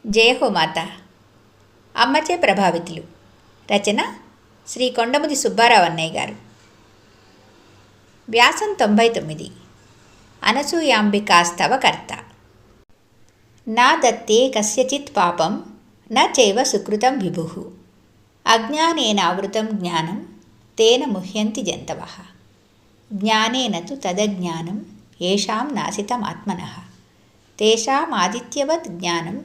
జయహో మాత. అమ్మచే ప్రభావితులు. రచన శ్రీ కొండముది సుబ్బారావు అన్నయ్య గారు. వ్యాసం 99. అనసూయాంబికాస్తవ కర్త. నా దత్తే కస్యచిత్ పాపం న చైవ సుకృతం విభుః అజ్ఞానేనావృతం జ్ఞానం తేన ముహ్యంతి జంతవః జ్ఞానేన తు తదజ్ఞానం ఏషాం నాసితమాత్మనః తేషామాదిత్యవద్ జ్ఞానం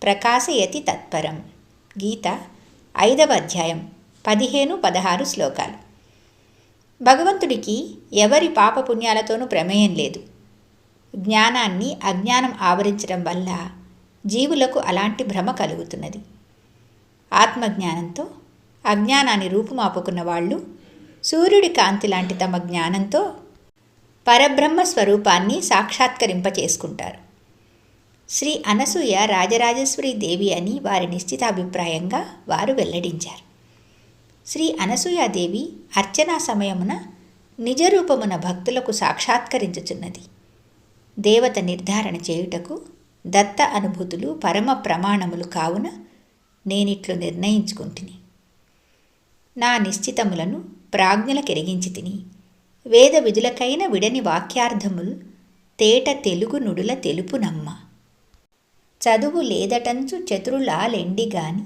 ప్రకాశయతి తత్పరం. గీత 5వ అధ్యాయం 15-16 శ్లోకాలు. భగవంతుడికి ఎవరి పాపపుణ్యాలతోనూ ప్రమేయం లేదు. జ్ఞానాన్ని అజ్ఞానం ఆవరించడం వల్ల జీవులకు అలాంటి భ్రమ కలుగుతున్నది. ఆత్మజ్ఞానంతో అజ్ఞానాన్ని రూపుమాపుకున్న వాళ్ళు సూర్యుడి కాంతి లాంటి తమ జ్ఞానంతో పరబ్రహ్మ స్వరూపాన్ని సాక్షాత్కరింపచేసుకుంటారు. శ్రీ అనసూయ రాజరాజేశ్వరి దేవి అని వారి నిశ్చితాభిప్రాయంగా వారు వెల్లడించారు. శ్రీ అనసూయాదేవి అర్చనా సమయమున నిజరూపమున భక్తులకు సాక్షాత్కరించుచున్నది. దేవత నిర్ధారణ చేయుటకు దత్త అనుభూతులు పరమ ప్రమాణములు కావున నేనిట్లు నిర్ణయించుకుంటుని. నా నిశ్చితములను ప్రాజ్ఞలకెరిగించి తిని వేద విధులకైన విడని వాక్యార్థములు తేట తెలుగు నుడుల తెలుపునమ్మ. చదువు లేదటంచు చతురులాలెండిగాని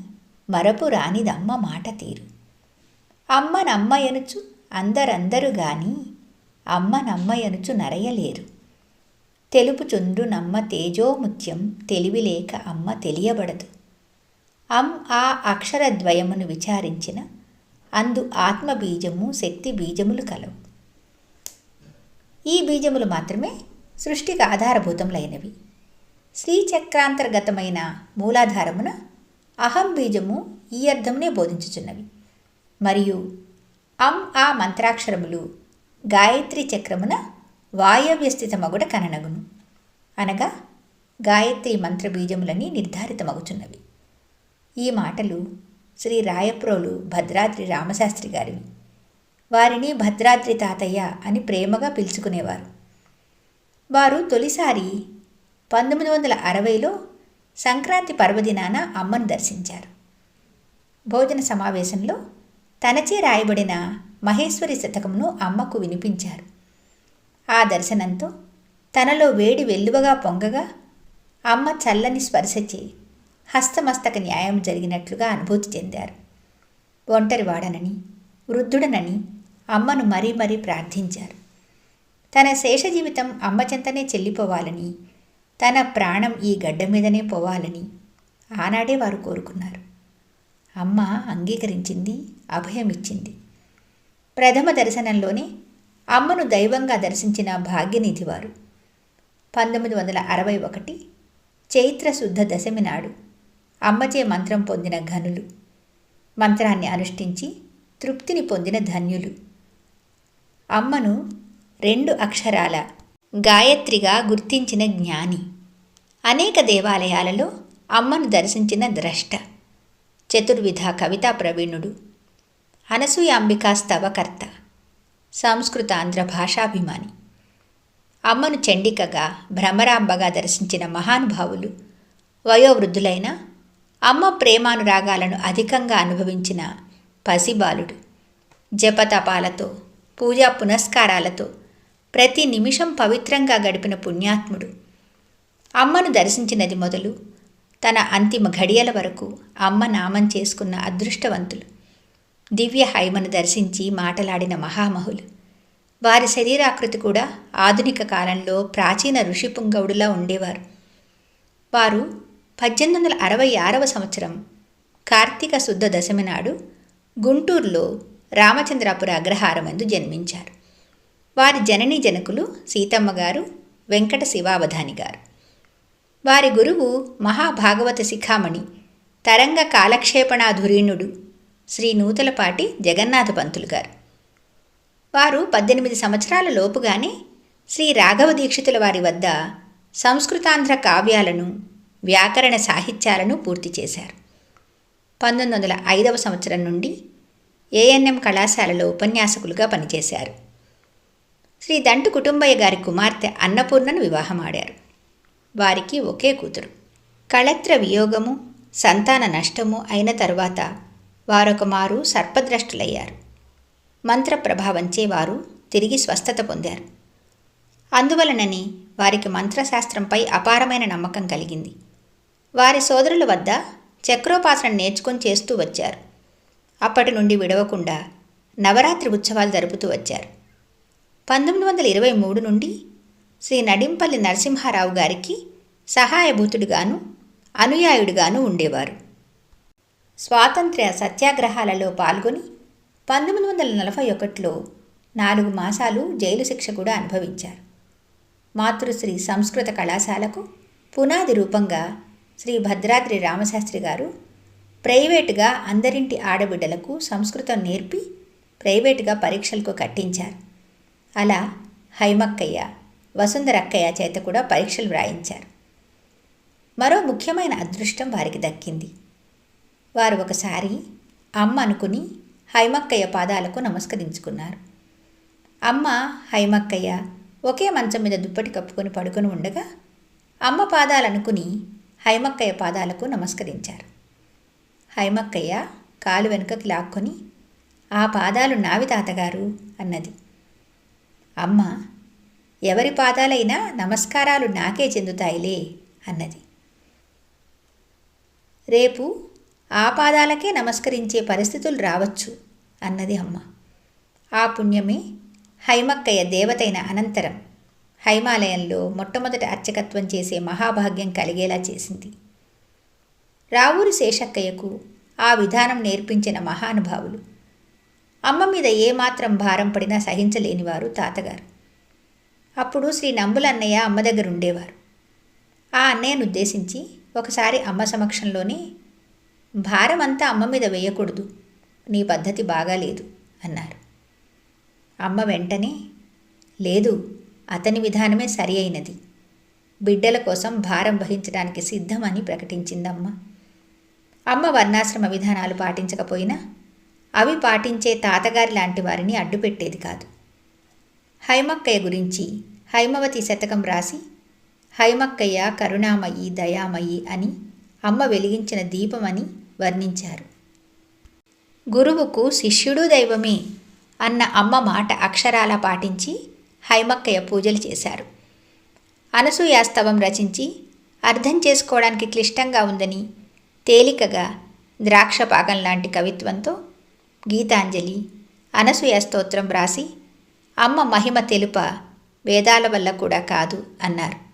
మరపు రానిదమ్మ మాట తీరు. అమ్మ నమ్మయనుచు అందరందరు గాని అమ్మ నమ్మయనుచు నరయలేరు. తెలుపుచుండ్రు నమ్మ తేజోముత్యం తెలివిలేక అమ్మ తెలియబడదు. ఆ అక్షరద్వయమును విచారించిన అందు ఆత్మబీజము శక్తి బీజములు కలవు. ఈ బీజములు మాత్రమే సృష్టికి ఆధారభూతములైనవి. శ్రీచక్రాంతర్గతమైన మూలాధారమున అహం బీజము ఈ అర్థమునే బోధించుచున్నవి. మరియు ఆ మంత్రాక్షరములు గాయత్రి చక్రమున వాయవ్యస్థితమగుడ కననగును. అనగా గాయత్రి మంత్రబీజములని నిర్ధారితమగుచున్నవి. ఈ మాటలు శ్రీ రాయప్రోలు భద్రాద్రి రామశాస్త్రి గారివి. వారిని భద్రాద్రి తాతయ్య అని ప్రేమగా పిలుచుకునేవారు. వారు తొలిసారి 1960లో సంక్రాంతి పర్వదినాన అమ్మను దర్శించారు. భోజన సమావేశంలో తనచే రాయబడిన మహేశ్వరి శతకమును అమ్మకు వినిపించారు. ఆ దర్శనంతో తనలో వేడి వెల్లువగా పొంగగా అమ్మ చల్లని స్పర్శచే హస్తమస్తక న్యాయం జరిగినట్లుగా అనుభూతి చెందారు. ఒంటరివాడనని వృద్ధుడనని అమ్మను మరీ మరీ ప్రార్థించారు. తన శేష జీవితం అమ్మ చెంతనే చెల్లిపోవాలని, తన ప్రాణం ఈ గడ్డ మీదనే పోవాలని ఆనాడే వారు కోరుకున్నారు. అమ్మ అంగీకరించింది, అభయమిచ్చింది. ప్రథమ దర్శనంలోనే అమ్మను దైవంగా దర్శించిన భాగ్యనిధి వారు. 1961 చైత్ర శుద్ధ దశమి నాడు అమ్మచే మంత్రం పొందిన ఘనులు, మంత్రాన్ని అనుష్ఠించి తృప్తిని పొందిన ధన్యులు. అమ్మను 2 అక్షరాల గాయత్రిగా గుర్తించిన జ్ఞాని. అనేక దేవాలయాలలో అమ్మను దర్శించిన ద్రష్ట. చతుర్విధ కవితా ప్రవీణుడు. అనసూయాంబికా స్తవకర్త. సంస్కృతాంధ్ర భాషాభిమాని. అమ్మను చండికగా భ్రమరాంబగా దర్శించిన మహానుభావులు. వయోవృద్ధులైన అమ్మ ప్రేమానురాగాలను అధికంగా అనుభవించిన పసిబాలుడు. జపతపాలతో పూజా పునస్కారాలతో ప్రతి నిమిషం పవిత్రంగా గడిపిన పుణ్యాత్ముడు. అమ్మను దర్శించినది మొదలు తన అంతిమ ఘడియల వరకు అమ్మ నామం చేసుకున్న అదృష్టవంతులు. దివ్య హైమను దర్శించి మాటలాడిన మహామహులు. వారి శరీరాకృతి కూడా ఆధునిక కాలంలో ప్రాచీన ఋషిపుంగవుడులా ఉండేవారు. వారు 1866వ సంవత్సరం కార్తీక శుద్ధ దశమి నాడు గుంటూరులో రామచంద్రాపుర అగ్రహారమందు జన్మించారు. వారి జననీ జనకులు సీతమ్మ గారు, వెంకట శివావధాని గారు. వారి గురువు మహాభాగవత శిఖామణి తరంగ కాలక్షేపణాధురీణుడు శ్రీ నూతలపాటి జగన్నాథ పంతులు గారు. వారు 18 సంవత్సరాల లోపుగానే శ్రీ రాఘవ దీక్షితుల వారి వద్ద సంస్కృతాంధ్ర కావ్యాలను, వ్యాకరణ సాహిత్యాలను పూర్తి చేశారు. 1905వ సంవత్సరం నుండి ఏఎన్ఎం కళాశాలలో ఉపన్యాసకులుగా పనిచేశారు. శ్రీ దంటు కుటుంబయ్య గారి కుమార్తె అన్నపూర్ణను వివాహమాడారు. వారికి ఒకే కూతురు. కళత్ర వియోగము, సంతాన నష్టము అయిన తరువాత వారొక మారు సర్పద్రష్టులయ్యారు. మంత్ర ప్రభావంచే వారు తిరిగి స్వస్థత పొందారు. అందువలనని వారికి మంత్రశాస్త్రంపై అపారమైన నమ్మకం కలిగింది. వారి సోదరుల వద్ద చక్రోపాసన నేర్చుకొని చేస్తూ వచ్చారు. అప్పటి నుండి విడవకుండా నవరాత్రి ఉత్సవాలు జరుపుతూ వచ్చారు. 1923 నుండి శ్రీ నడింపల్లి నరసింహారావు గారికి సహాయభూతుడిగాను అనుయాయుడిగాను ఉండేవారు. స్వాతంత్ర్య సత్యాగ్రహాలలో పాల్గొని 1941లో 4 మాసాలు జైలు శిక్ష కూడా అనుభవించారు. మాతృశ్రీ సంస్కృత కళాశాలకు పునాది రూపంగా శ్రీ భద్రాద్రి రామశాస్త్రి గారు ప్రైవేటుగా అందరింటి ఆడబిడ్డలకు సంస్కృతం నేర్పి ప్రైవేటుగా పరీక్షలకు కట్టించారు. అలా హైమక్కయ్య, వసుంధరక్కయ్య చేత కూడా పరీక్షలు వ్రాయించారు. మరో ముఖ్యమైన అదృష్టం వారికి దక్కింది. వారు ఒకసారి అమ్మ అనుకుని హైమక్కయ్య పాదాలకు నమస్కరించుకున్నారు. అమ్మ, హైమక్కయ్య ఒకే మంచం మీద దుప్పటి కప్పుకొని పడుకొని ఉండగా అమ్మ పాదాలనుకుని హైమక్కయ్య పాదాలకు నమస్కరించారు. హైమక్కయ్య కాలు వెనుకకి లాక్కొని, "ఆ పాదాలు నావి తాతగారు" అన్నది. అమ్మ, "ఎవరి పాదాలైనా నమస్కారాలు నాకే చెందుతాయిలే" అన్నది. "రేపు ఆ పాదాలకే నమస్కరించే పరిస్థితులు రావచ్చు" అన్నది అమ్మ. ఆ పుణ్యమే హైమక్కయ్య దేవతైన అనంతరం హైమాలయంలో మొట్టమొదటి అర్చకత్వం చేసే మహాభాగ్యం కలిగేలా చేసింది. రావూరి శేషక్కయ్యకు ఆ విధానం నేర్పించిన మహానుభావులు. అమ్మ మీద ఏమాత్రం భారం పడినా సహించలేనివారు తాతగారు. అప్పుడు శ్రీ నంబులన్నయ్య అమ్మ దగ్గర ఉండేవారు. ఆ అన్నయ్యను ఉద్దేశించి ఒకసారి అమ్మ సమక్షంలోనే, "భారం అంతా అమ్మ మీద వేయకూడదు, నీ పద్ధతి బాగాలేదు" అన్నారు. అమ్మ వెంటనే, "లేదు, అతని విధానమే సరి అయినది. బిడ్డల కోసం భారం వహించడానికి సిద్ధమని" ప్రకటించిందమ్మ. అమ్మ వర్ణాశ్రమ విధానాలు పాటించకపోయినా అవి పాటించే తాతగారి లాంటి వారిని అడ్డుపెట్టేది కాదు. హైమక్కయ్య గురించి హైమవతి శతకం రాసి హైమక్కయ్య కరుణామయి, దయామయి అని అమ్మ వెలిగించిన దీపమని వర్ణించారు. గురువుకు శిష్యుడు దైవమే అన్న అమ్మ మాట అక్షరాలా పాటించి హైమక్కయ్య పూజలు చేశారు. అనసూయాస్తవం రచించి అర్థం చేసుకోవడానికి క్లిష్టంగా ఉందని తేలికగా ద్రాక్షపాకం లాంటి కవిత్వంతో గీతాంజలి, అనసూయ స్తోత్రం వ్రాసి అమ్మ మహిమ తెలుప వేదాల వల్ల కూడా కాదు అన్నారు.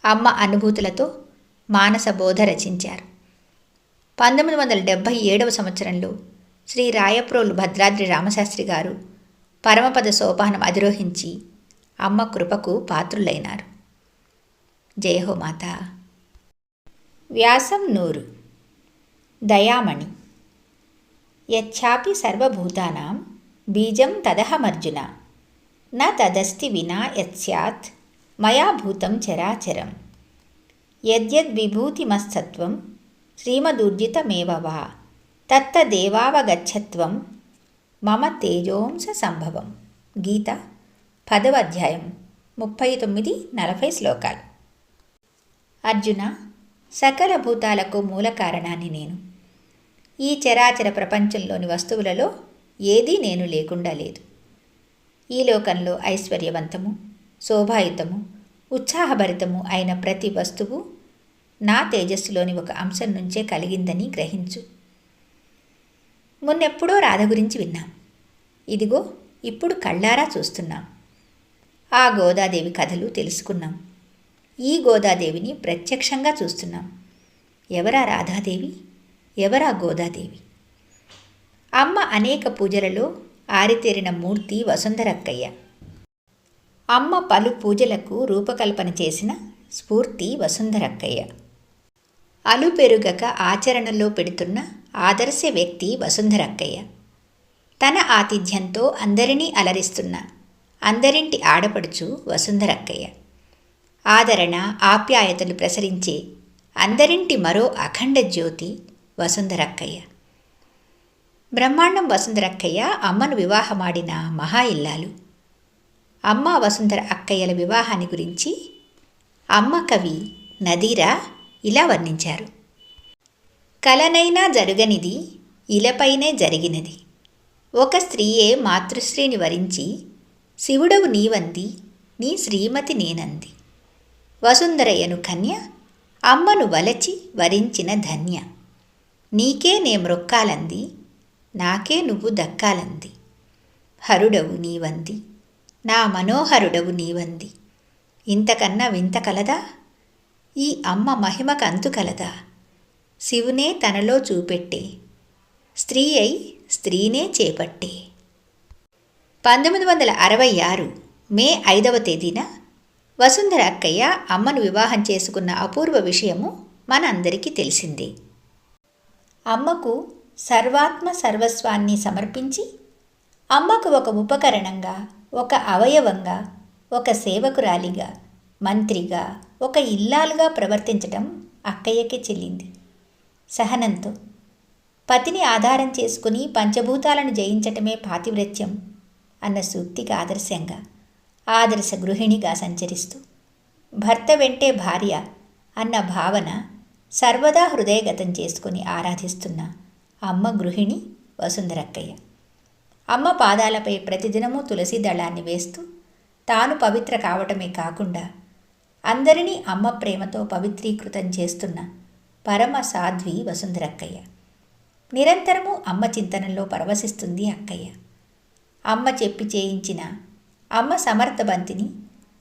అమ్మ అనుభూతులతో మానస బోధ రచించారు. 1977వ సంవత్సరంలో శ్రీ రాయప్రోలు భద్రాద్రి రామశాస్త్రి గారు పరమపద సోపానం అధిరోహించి అమ్మ కృపకు పాత్రులైనారు. జయహో మాత. వ్యాసం 100. దయామణి. యచ్చాపి సర్వభూతానాం బీజం తదహమర్జున న తదస్తి వినా యత్స్యాత్ మయా భూతం చరాచరం యద్యద్విభూతిమస్తత్వం శ్రీమదూర్జితమేవ వా తత్తదేవావగచ్చత్వం మమ తేజోంస సంభవం. గీత 10వ అధ్యాయం 39-40 శ్లోకాలు. అర్జున, సకల భూతాలకు మూల కారణాన్ని నేను. ఈ చరాచర ప్రపంచంలోని వస్తువులలో ఏదీ నేను లేకుండా లేదు. ఈ లోకంలో ఐశ్వర్యవంతము, శోభాయుతము, ఉత్సాహభరితము అయిన ప్రతి వస్తువు నా తేజస్సులోని ఒక అంశం నుంచే కలిగిందని గ్రహించు. మొన్నెప్పుడో రాధ గురించి విన్నాం. ఇదిగో ఇప్పుడు కళ్ళారా చూస్తున్నాం. ఆ గోదాదేవి కథలు తెలుసుకున్నాం. ఈ గోదాదేవిని ప్రత్యక్షంగా చూస్తున్నాం. ఎవరా రాధాదేవి, ఎవరా గోదాదేవి? అమ్మ అనేక పూజలలో ఆరితేరిన మూర్తి వసుంధరక్కయ్య. అమ్మ పలు పూజలకు రూపకల్పన చేసిన స్ఫూర్తి వసుంధరక్కయ్య. అలుపెరుగక ఆచరణలో పెడుతున్న ఆదర్శ వ్యక్తి వసుంధరక్కయ్య. తన ఆతిథ్యంతో అందరినీ అలరిస్తున్న అందరింటి ఆడపడుచు వసుంధరక్కయ్య. ఆదరణ, ఆప్యాయతలు ప్రసరించే అందరింటి మరో అఖండ జ్యోతి వసుంధరక్కయ్య. బ్రహ్మాండం వసుంధరక్కయ్య అమ్మను వివాహమాడిన మహా ఇల్లాలు. అమ్మ వసుంధర అక్కయ్యల వివాహాన్ని గురించి అమ్మ కవి నదీరా ఇలా వర్ణించారు. కలనైనా జరుగనిది ఇలపైనే జరిగినది. ఒక స్త్రీయే మాతృశ్రీని వరించి, శివుడవు నీవంది, నీ శ్రీమతి నేనంది. వసుంధరయను కన్య, అమ్మను వలచి వరించిన ధన్య. నీకే నే మ్రొక్కాలంది, నాకే నువ్వు దక్కాలంది. హరుడవు నీవంది, నా మనోహరుడవు నీవంది. ఇంతకన్నా వింత కలదా? ఈ అమ్మ మహిమకంతు కలదా? శివునే తనలో చూపెట్టే, స్త్రీ అయి స్త్రీనే చేపట్టే. 1966 మే 5వ తేదీన వసుంధర అక్కయ్య అమ్మను వివాహం చేసుకున్న అపూర్వ విషయము మనందరికీ తెలిసిందే. అమ్మకు సర్వాత్మ సర్వస్వాన్ని సమర్పించి, అమ్మకు ఒక ఉపకరణంగా, ఒక అవయవంగా, ఒక సేవకురాలిగా, మంత్రిగా, ఒక ఇల్లాలుగా ప్రవర్తించటం అక్కయ్యకే చెల్లింది. సహనంతో పతిని ఆధారం చేసుకుని పంచభూతాలను జయించటమే పాతివ్రత్యం అన్న సూక్తికి ఆదర్శంగా, ఆదర్శ గృహిణిగా సంచరిస్తూ, భర్త వెంటే భార్య అన్న భావన సర్వదా హృదయగతం చేసుకుని ఆరాధిస్తున్న అమ్మ గృహిణి వసుంధరక్కయ్య. అమ్మ పాదాలపై ప్రతిదినము తులసి దళాన్ని వేస్తూ తాను పవిత్ర కావటమే కాకుండా అందరినీ అమ్మ ప్రేమతో పవిత్రీకృతం చేస్తున్న పరమ సాధ్వి వసుంధరక్కయ్య. నిరంతరము అమ్మ చింతనలో పరవశిస్తుంది అక్కయ్య. అమ్మ చెప్పి చేయించిన అమ్మ సమర్థబంతిని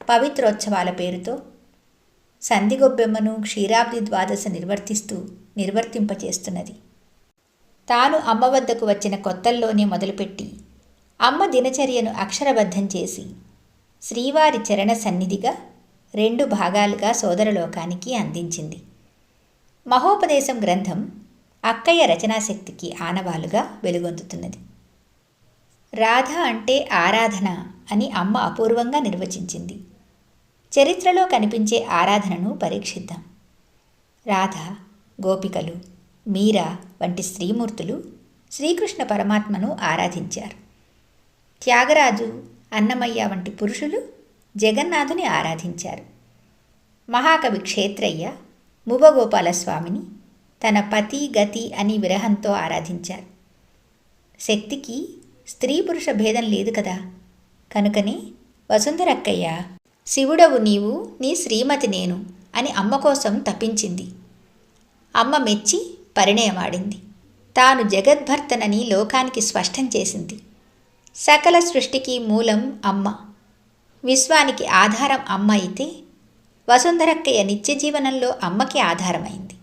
పవిత్రోత్సవాల పేరుతో సంధిగొబ్బెమ్మను క్షీరాబ్ది ద్వాదశ నిర్వర్తింపచేస్తున్నది. తాను అమ్మ వద్దకు వచ్చిన కొత్తల్లోనే మొదలుపెట్టి అమ్మ దినచర్యను అక్షరబద్ధం చేసి శ్రీవారి చరణ సన్నిధిగా 2 భాగాలుగా సోదరలోకానికి అందించింది. మహోపదేశం గ్రంథం అక్కయ్య రచనాశక్తికి ఆనవాలుగా వెలుగొందుతున్నది. రాధ అంటే ఆరాధన అని అమ్మ అపూర్వంగా నిర్వచించింది. చరిత్రలో కనిపించే ఆరాధనను పరీక్షిద్దాం. రాధ, గోపికలు, మీరా వంటి స్త్రీమూర్తులు శ్రీకృష్ణ పరమాత్మను ఆరాధించారు. త్యాగరాజు, అన్నమయ్య వంటి పురుషులు జగన్నాథుని ఆరాధించారు. మహాకవి క్షేత్రయ్య మువ్వగోపాలస్వామిని తన పతి గతి అని విరహంతో ఆరాధించారు. శక్తికి స్త్రీ పురుష భేదం లేదు కదా. కనుకనే వసుంధరక్కయ్య శివుడవు నీవు, నీ శ్రీమతి నేను అని అమ్మ కోసం తప్పించింది. అమ్మ మెచ్చి పరిణయమాడింది. తాను జగద్భర్తనని లోకానికి స్పష్టం చేసింది. సకల సృష్టికి మూలం అమ్మ, విశ్వానికి ఆధారం అమ్మ అయితే వసుంధరక్కయ్య నిత్య జీవనంలో అమ్మకి ఆధారమైంది.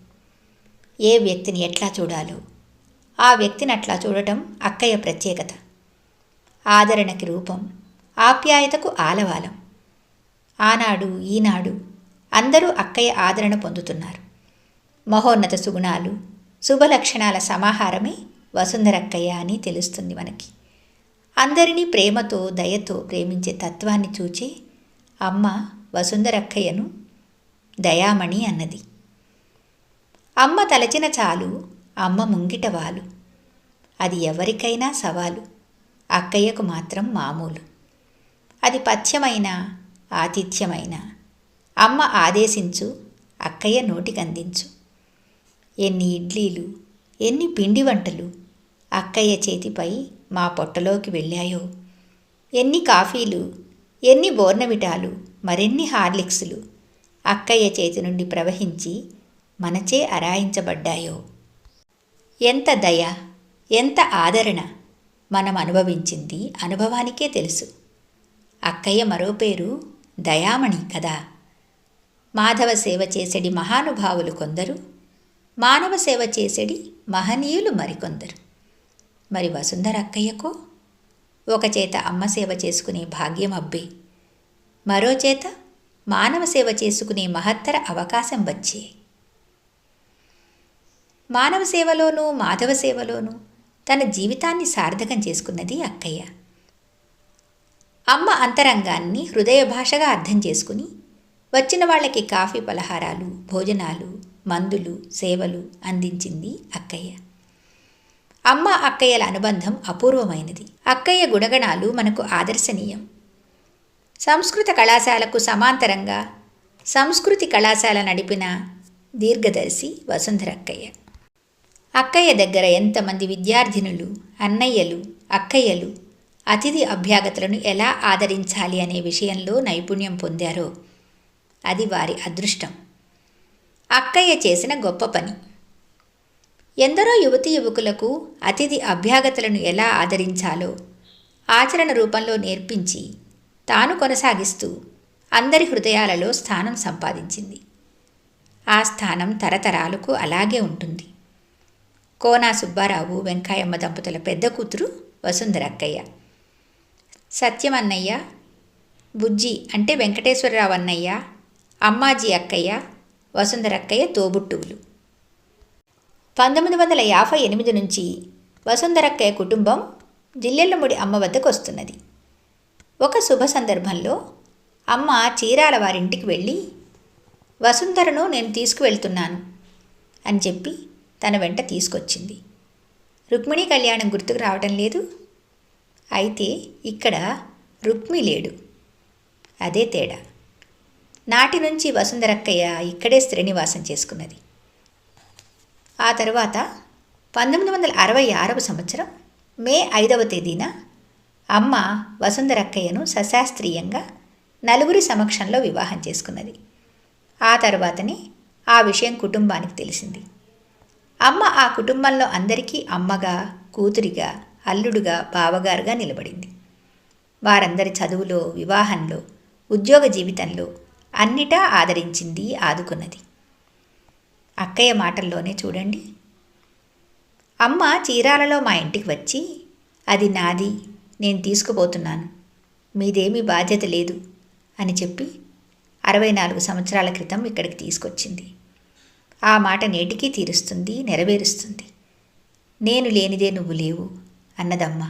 ఏ వ్యక్తిని ఎట్లా చూడాలో ఆ వ్యక్తిని అట్లా చూడటం అక్కయ్య ప్రత్యేకత. ఆదరణకి రూపం, ఆప్యాయతకు ఆలవాలం. ఆనాడు ఈనాడు అందరూ అక్కయ్య ఆదరణ పొందుతున్నారు. మహోన్నత సుగుణాలు, శుభలక్షణాల సమాహారమే వసుంధరక్కయ్య అని తెలుస్తుంది మనకి. అందరినీ ప్రేమతో దయతో ప్రేమించే తత్వాన్ని చూచే అమ్మ వసుంధరక్కయ్యను దయామణి అన్నది. అమ్మ తలచిన చాలు, అమ్మ ముంగిటవాలు. అది ఎవరికైనా సవాలు, అక్కయ్యకు మాత్రం మామూలు. అది పథ్యమైన ఆతిథ్యమైన అమ్మ ఆదేశించు, అక్కయ్య నోటికందించు. ఎన్ని ఇడ్లీలు, ఎన్ని పిండి వంటలు అక్కయ్య చేతిపై మా పొట్టలోకి వెళ్ళాయో. ఎన్ని కాఫీలు, ఎన్ని బోర్నవిటాలు, మరెన్ని హార్లిక్సులు అక్కయ్య చేతి నుండి ప్రవహించి మనచే అరాయించబడ్డాయో. ఎంత దయ, ఎంత ఆదరణ మనం అనుభవించింది అనుభవానికే తెలుసు. అక్కయ్య మరో పేరు దయామణి కదా. మాధవ సేవ చేసెడి మహానుభావులు కొందరు, మానవ సేవ చేసెడి మహనీయులు మరికొందరు. మరి వసుంధర అక్కయ్యకో ఒక చేత అమ్మ సేవ చేసుకునే భాగ్యం అబ్బే, మరో చేత మానవ సేవ చేసుకునే మహత్తర అవకాశం వచ్చే. మానవ సేవలోనూ మాధవ సేవలోనూ తన జీవితాన్ని సార్థకం చేసుకున్నది అక్కయ్య. అమ్మ అంతరంగాన్ని హృదయ భాషగా అర్థం చేసుకుని వచ్చిన వాళ్ళకి కాఫీ పలహారాలు, భోజనాలు, మందులు, సేవలు అందించింది అక్కయ్య. అమ్మ అక్కయ్యల అనుబంధం అపూర్వమైనది. అక్కయ్య గుణగణాలు మనకు ఆదర్శనీయం. సంస్కృత కళాశాలకు సమాంతరంగా సంస్కృతి కళాశాల నడిపిన దీర్ఘదర్శి వసుంధరక్కయ్య. అక్కయ్య దగ్గర ఎంతమంది విద్యార్థినులు, అన్నయ్యలు, అక్కయ్యలు అతిథి అభ్యాగతులను ఎలా ఆదరించాలి అనే విషయంలో నైపుణ్యం పొందారో అది వారి అదృష్టం. అక్కయ్య చేసిన గొప్ప పని. ఎందరో యువతీ యువకులకు అతిథి అభ్యాగతులను ఎలా ఆదరించాలో ఆచరణ రూపంలో నేర్పించి తాను కొనసాగిస్తూ అందరి హృదయాలలో స్థానం సంపాదించింది. ఆ స్థానం తరతరాలకు అలాగే ఉంటుంది. కోనా సుబ్బారావు, వెంకాయమ్మ దంపతుల పెద్ద కూతురు వసుంధరక్కయ్య. సత్యం అన్నయ్య, బుజ్జి అంటే వెంకటేశ్వరరావు అన్నయ్య, అమ్మాజీ అక్కయ్య, వసుంధరక్కయ్య తోబుట్టువులు. 1958 నుంచి వసుంధరక్కయ్య కుటుంబం జిల్లెళ్ళముడి అమ్మ వద్దకు వస్తున్నది. ఒక శుభ సందర్భంలో అమ్మ చీరాల వారింటికి వెళ్ళి, వసుంధరను నేను తీసుకువెళ్తున్నాను అని చెప్పి తన వెంట తీసుకొచ్చింది. రుక్మిణీ కళ్యాణం గుర్తుకు రావటం లేదు. అయితే ఇక్కడ రుక్మి లేడు. అదే తేడా. నాటి నుంచి వసుంధరక్కయ్య ఇక్కడే శ్రీనివాసం చేసుకున్నది. ఆ తర్వాత 1966 సంవత్సరం మే 5వ తేదీన అమ్మ వసుంధరక్కయ్యను సశాస్త్రీయంగా నలుగురి సమక్షంలో వివాహం చేసుకున్నది. ఆ తర్వాతనే ఆ విషయం కుటుంబానికి తెలిసింది. అమ్మ ఆ కుటుంబంలో అందరికీ అమ్మగా, కూతురిగా, అల్లుడుగా, బావగారుగా నిలబడింది. వారందరి చదువులో, వివాహంలో, ఉద్యోగ జీవితంలో అన్నిటా ఆదరించింది, ఆదుకున్నది. అక్కయ్య మాటల్లోనే చూడండి. అమ్మ చీరాలలో మా ఇంటికి వచ్చి, అది నాది, నేను తీసుకుపోతున్నాను, మీదేమీ బాధ్యత లేదు అని చెప్పి 64 సంవత్సరాల క్రితం ఇక్కడికి తీసుకొచ్చింది. ఆ మాట నేటికీ తీరుస్తుంది, నెరవేరుస్తుంది. నేను లేనిదే నువ్వు లేవు అన్నదమ్మ.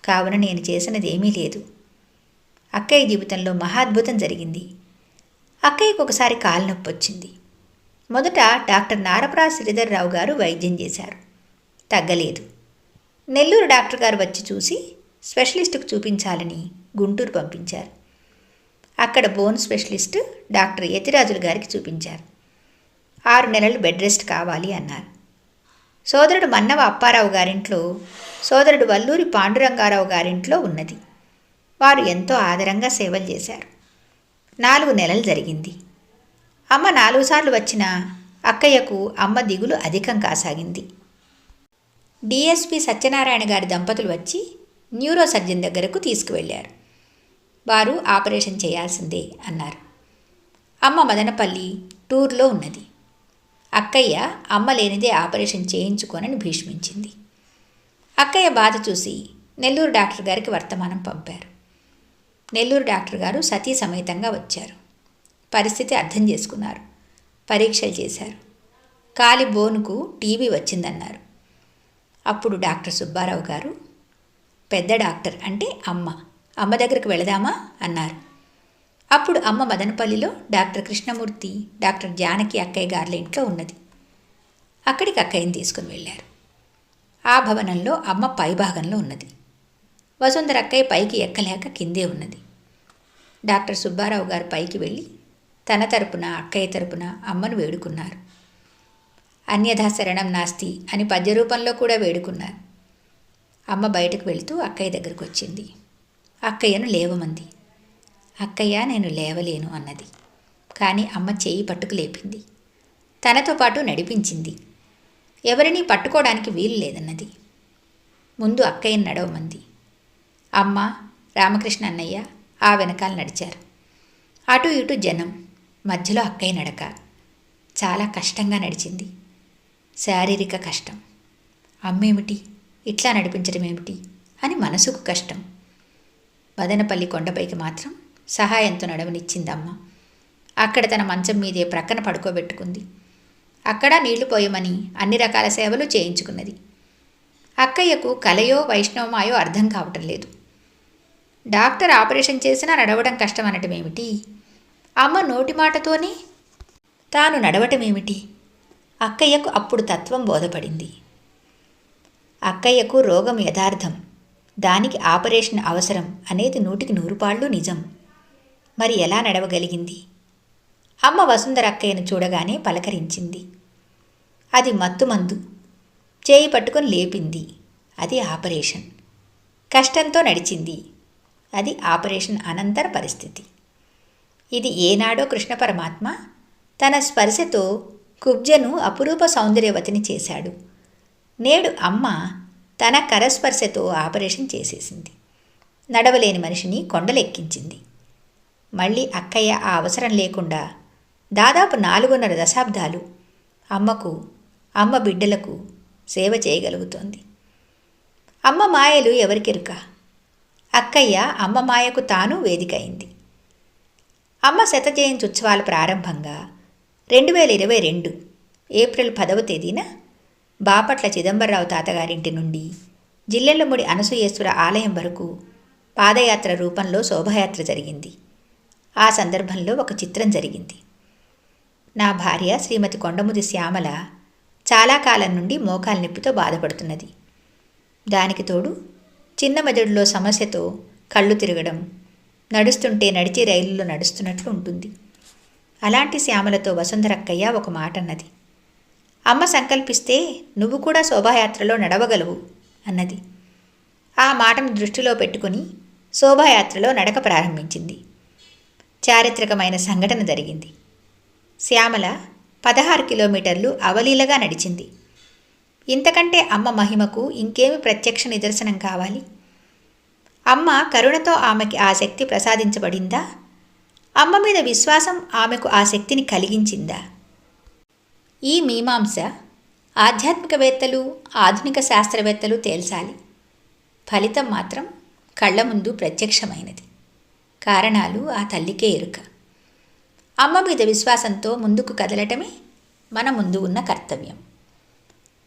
కావున నేను చేసినది ఏమీ లేదు. అక్కయ్య జీవితంలో మహాద్భుతం జరిగింది. అక్కయ్యకు ఒకసారి కాలు నొప్పి వచ్చింది. మొదట డాక్టర్ నారప్రా శ్రీధర్రావు గారు వైద్యం చేశారు. తగ్గలేదు. నెల్లూరు డాక్టర్ గారు వచ్చి చూసి స్పెషలిస్టుకు చూపించాలని గుంటూరు పంపించారు. అక్కడ బోన్ స్పెషలిస్ట్ డాక్టర్ యతిరాజులు గారికి చూపించారు. 6 నెలలు బెడ్ రెస్ట్ కావాలి అన్నారు. సోదరుడు మన్నవ అప్పారావు గారింట్లో, సోదరుడు వల్లూరి పాండురంగారావు గారింట్లో ఉన్నది. వారు ఎంతో ఆదరంగా సేవలు చేశారు. 4 నెలలు జరిగింది. అమ్మ 4 సార్లు వచ్చినా అక్కయ్యకు అమ్మ దిగులు అధికం కాసాగింది. డిఎస్పి సత్యనారాయణ గారి దంపతులు వచ్చి న్యూరో సర్జన్ దగ్గరకు తీసుకువెళ్ళారు. వారు ఆపరేషన్ చేయాల్సిందే అన్నారు. అమ్మ మదనపల్లి టూర్లో ఉన్నది. అక్కయ్య అమ్మ లేనిదే ఆపరేషన్ చేయించుకోనని భీష్మించింది. అక్కయ్య బాధ చూసి నెల్లూరు డాక్టర్ గారికి వర్తమానం పంపారు. నెల్లూరు డాక్టర్ గారు సతీ సమేతంగా వచ్చారు. పరిస్థితి అర్థం చేసుకున్నారు. పరీక్షలు చేశారు. కాలి బోనుకు టీబీ వచ్చిందన్నారు. అప్పుడు డాక్టర్ సుబ్బారావు గారు, పెద్ద డాక్టర్ అంటే అమ్మ దగ్గరికి వెళదామా అన్నారు. అప్పుడు అమ్మ మదనపల్లిలో డాక్టర్ కృష్ణమూర్తి, డాక్టర్ జానకి అక్కయ్య గార్ల ఇంట్లో ఉన్నది. అక్కడికి అక్కయ్యని తీసుకుని వెళ్ళారు. ఆ భవనంలో అమ్మ పైభాగంలో ఉన్నది. వసుంధర అక్కయ్య పైకి ఎక్కలేక కిందే ఉన్నది. డాక్టర్ సుబ్బారావు గారు పైకి వెళ్ళి తన తరపున, అక్కయ్య తరపున అమ్మను వేడుకున్నారు. అన్యథా శరణం నాస్తి అని పద్య రూపంలో కూడా వేడుకున్నారు. అమ్మ బయటకు వెళుతూ అక్కయ్య దగ్గరకు వచ్చింది. అక్కయ్యను లేవమంది. అక్కయ్య నేను లేవలేను అన్నది. కానీ అమ్మ చేయి పట్టుకు లేపింది. తనతో పాటు నడిపించింది. ఎవరినీ పట్టుకోవడానికి వీలు లేదన్నది. ముందు అక్కయ్యను నడవమంది. అమ్మ, రామకృష్ణ అన్నయ్య ఆ వెనకాల నడిచారు. అటు ఇటు జనం, మధ్యలో అక్కయ్య నడక. చాలా కష్టంగా నడిచింది. శారీరక కష్టం. అమ్మేమిటి, ఇట్లా నడిపించడం ఏమిటి అని మనసుకు కష్టం. మదనపల్లి కొండపైకి మాత్రం సహాయంతో నడవనిచ్చిందమ్మ. అక్కడ తన మంచం మీదే ప్రక్కన పడుకోబెట్టుకుంది. అక్కడ నీళ్లు పోయమని అన్ని రకాల సేవలు చేయించుకున్నది. అక్కయ్యకు కలయో వైష్ణవమాయో అర్థం కావటం లేదు. డాక్టర్ ఆపరేషన్ చేసినా నడవడం కష్టం అనటం ఏమిటి, అమ్మ నోటి మాటతోనే తాను నడవటం ఏమిటి? అక్కయ్యకు అప్పుడు తత్వం బోధపడింది. అక్కయ్యకు రోగం యథార్థం, దానికి ఆపరేషన్ అవసరం అనేది 100కి 100 పాళ్ళు నిజం. మరి ఎలా నడవగలిగింది? అమ్మ వసుంధరక్కయ్యను చూడగానే పలకరించింది. అది మత్తుమందు. చేయి పట్టుకొని లేపింది. అది ఆపరేషన్. కష్టంతో నడిచింది. అది ఆపరేషన్ అనంతర పరిస్థితి. ఇది ఏనాడో కృష్ణ పరమాత్మ తన స్పర్శతో కుబ్జను అపురూప సౌందర్యవతిని చేశాడు. నేడు అమ్మ తన కరస్పర్శతో ఆపరేషన్ చేసేసింది. నడవలేని మనిషిని కొండలెక్కించింది. మళ్ళీ అక్కయ్య ఆ అవసరం లేకుండా దాదాపు 4.5 దశాబ్దాలు అమ్మకు, అమ్మ బిడ్డలకు సేవ చేయగలుగుతోంది. అమ్మ మాయలు ఎవరికెరుక? అక్కయ్య అమ్మ మాయకు తాను వేదిక అయింది. అమ్మ శతజయంతి ఉత్సవాల ప్రారంభంగా 2022 ఏప్రిల్ 10వ తేదీన బాపట్ల చిదంబరరావు తాతగారింటి నుండి జిల్లెళ్లముడి అనసూయేశ్వర ఆలయం వరకు పాదయాత్ర రూపంలో శోభాయాత్ర జరిగింది. ఆ సందర్భంలో ఒక చిత్రం జరిగింది. నా భార్య శ్రీమతి కొండముది శ్యామల చాలా కాలం నుండి మోకాలు నొప్పితో బాధపడుతున్నది. దానికి తోడు చిన్న మెదడులో సమస్యతో కళ్ళు తిరగడం, నడుస్తుంటే నడిచే రైలులో నడుస్తున్నట్లు ఉంటుంది. అలాంటి శ్యామలతో వసుంధరక్కయ్య ఒక మాట అన్నది. అమ్మ సంకల్పిస్తే నువ్వు కూడా శోభాయాత్రలో నడవగలవు అన్నది. ఆ మాటను దృష్టిలో పెట్టుకుని శోభాయాత్రలో నడక ప్రారంభించింది. చారిత్రకమైన సంఘటన జరిగింది. శ్యామల 16 కిలోమీటర్లు అవలీలగా నడిచింది. ఇంతకంటే అమ్మ మహిమకు ఇంకేమి ప్రత్యక్ష నిదర్శనం కావాలి? అమ్మ కరుణతో ఆమెకి ఆ శక్తి ప్రసాదించబడిందా? అమ్మ మీద విశ్వాసం ఆమెకు ఆ శక్తిని కలిగించిందా? ఈ మీమాంస ఆధ్యాత్మికవేత్తలు, ఆధునిక శాస్త్రవేత్తలు తేల్చాలి. ఫలితం మాత్రం కళ్ల ముందు ప్రత్యక్షమైనది. కారణాలు ఆ తల్లికే ఎరుక. అమ్మ మీద విశ్వాసంతో ముందుకు కదలటమే మన ముందు ఉన్న కర్తవ్యం.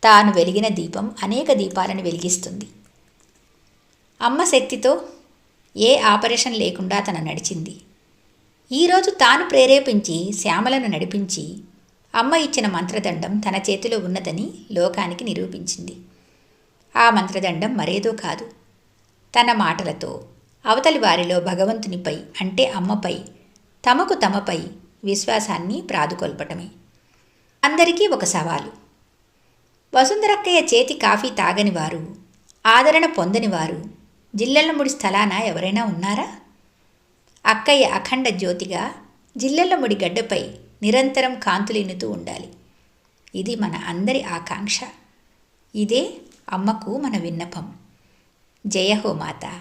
తాను వెలిగిన దీపం అనేక దీపాలను వెలిగిస్తుంది. అమ్మ శక్తితో ఏ ఆపరేషన్ లేకుండా తన నడిచింది. ఈరోజు తాను ప్రేరేపించి శ్యామలను నడిపించి అమ్మ ఇచ్చిన మంత్రదండం తన చేతిలో ఉన్నదని లోకానికి నిరూపించింది. ఆ మంత్రదండం మరేదో కాదు, తన మాటలతో అవతలి వారిలో భగవంతునిపై అంటే అమ్మపై, తమకు తమపై విశ్వాసాన్ని ప్రాదుకొల్పటమే. అందరికీ ఒక సవాలు. వసుంధరక్కయ్య చేతి కాఫీ తాగని వారు, ఆదరణ పొందని వారు జిల్లెళ్లముడి స్థలాన ఎవరైనా ఉన్నారా? అక్కయ్య అఖండ జ్యోతిగా జిల్లెళ్లముడి గడ్డపై నిరంతరం కాంతులిన్నుతూ ఉండాలి. ఇది మన అందరి ఆకాంక్ష. ఇదే అమ్మకు మన విన్నపం. జయ హో మాతా.